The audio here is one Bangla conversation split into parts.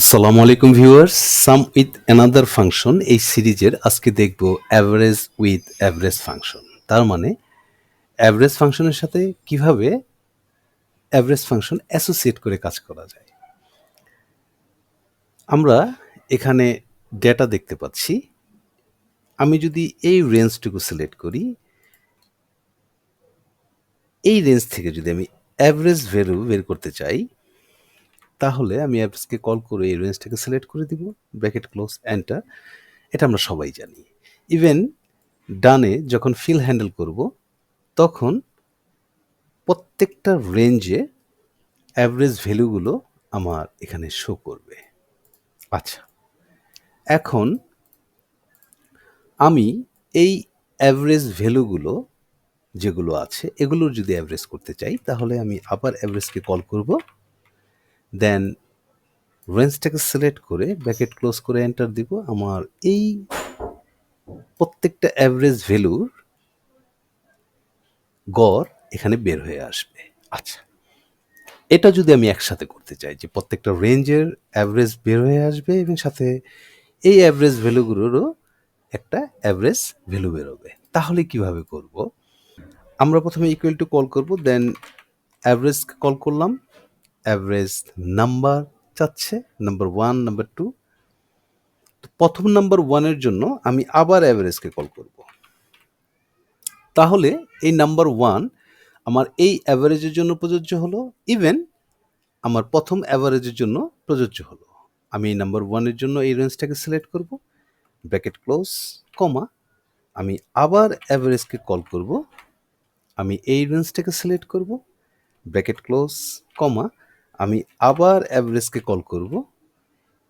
আসসালামু আলাইকুম viewers, some with another function এই সিরিজের আজকে দেখব অ্যাভারেজ উইথ অ্যাভারেজ ফাংশন। তার মানে অ্যাভারেজ ফাংশনের সাথে কিভাবে অ্যাভারেজ ফাংশন অ্যাসোসিয়েট করে কাজ করা যায়। আমরা এখানে ডেটা দেখতে পাচ্ছি। আমি যদি এই রেঞ্জটুকু সিলেক্ট করি, এই রেঞ্জ থেকে যদি আমি অ্যাভারেজ ভ্যালু বের করতে চাই, তাহলে আমি অ্যাভারেজকে কল করে এই রেঞ্জটাকে সিলেক্ট করে দিব, ব্র্যাকেট ক্লোজ এন্টার। এটা আমরা সবাই জানি। ইভেন ডানে যখন ফিল হ্যান্ডেল করব, তখন প্রত্যেকটা রেঞ্জে অ্যাভারেজ ভ্যালুগুলো আমার এখানে শো করবে। আচ্ছা, এখন আমি এই অ্যাভারেজ ভ্যালুগুলো যেগুলো আছে এগুলোর যদি অ্যাভারেজ করতে চাই, তাহলে আমি আবার অ্যাভারেজকে কল করব, দেন রেঞ্জটাকে সিলেক্ট করে ব্র্যাকেট ক্লোজ করে এন্টার দিব। আমার এই প্রত্যেকটা অ্যাভারেজ ভ্যালুর গড় এখানে বের হয়ে আসবে। আচ্ছা, এটা যদি আমি একসাথে করতে চাই যে প্রত্যেকটা রেঞ্জের অ্যাভারেজ বের হয়ে আসবে এবং সাথে এই অ্যাভারেজ ভ্যালুগুলোরও একটা অ্যাভারেজ ভ্যালু বেরোবে, তাহলে কিভাবে করব? আমরা প্রথমে ইকুয়াল টু কল করব, দেন অ্যাভারেজ কল করলাম। অ্যাভারেজ নাম্বার চাচ্ছে, নাম্বার 1, নাম্বার 2। প্রথম নাম্বার 1 এর জন্য আমি আবার অ্যাভারেজকে কল করব। তাহলে এই নাম্বার 1 আমার এই অ্যাভারেজের জন্য প্রযোজ্য হলো, ইভেন আমার প্রথম অ্যাভারেজের জন্য প্রযোজ্য হলো। আমি এই নাম্বার 1 এর জন্য এই রেঞ্জটাকে সিলেক্ট করব, ব্র্যাকেট ক্লোজ, কমা, আমি আবার অ্যাভারেজকে কল করব, আমি এই রেঞ্জটাকে সিলেক্ট করব, ব্র্যাকেট ক্লোজ, কমা, আমি আবার অ্যাভারেজকে কল করব,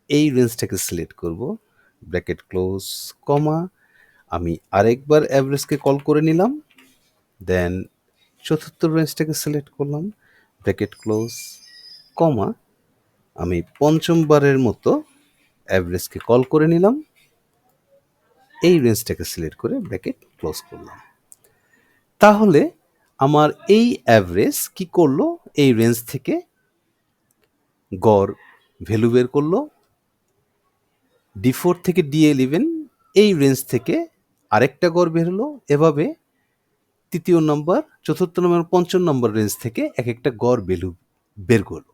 এই রেঞ্জটাকে সিলেক্ট করব, ব্র্যাকেট ক্লোজ, কমা, আমি আরেকবার অ্যাভারেজকে কল করে নিলাম, দেন চতুর্থ রেঞ্জটাকে সিলেক্ট করলাম, ব্র্যাকেট ক্লোজ, কমা, আমি পঞ্চমবারের মতো অ্যাভারেজকে কল করে নিলাম, এই রেঞ্জটাকে সিলেক্ট করে ব্র্যাকেট ক্লোজ করলাম। তাহলে আমার এই অ্যাভারেজ কি করলো? এই রেঞ্জ থেকে গড় ভ্যালু বের করলো, D4 থেকে D11 এই রেঞ্জ থেকে আরেকটা গড় বের হলো, এভাবে তৃতীয় নম্বর, চতুর্থ নম্বর, পঞ্চম নম্বর রেঞ্জ থেকে এক একটা গড় ভ্যালু বের করলো।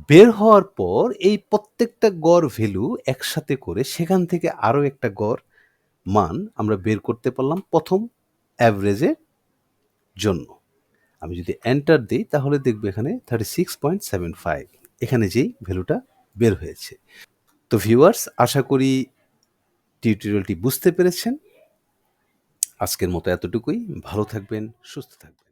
বের হওয়ার পর এই প্রত্যেকটা গড় ভ্যালু একসাথে করে সেখান থেকে আরও একটা গড় মান আমরা বের করতে পারলাম প্রথম অ্যাভারেজের জন্য। আমি যদি এন্টার দিই, তাহলে দেখব এখানে 36.75 এখানে যেই ভ্যালুটা বের হয়েছে। তো ভিউয়ার্স, আশা করি টিউটোরিয়ালটি বুঝতে পেরেছেন। আজকের মতো এতটুকুই। ভালো থাকবেন, সুস্থ থাকবেন।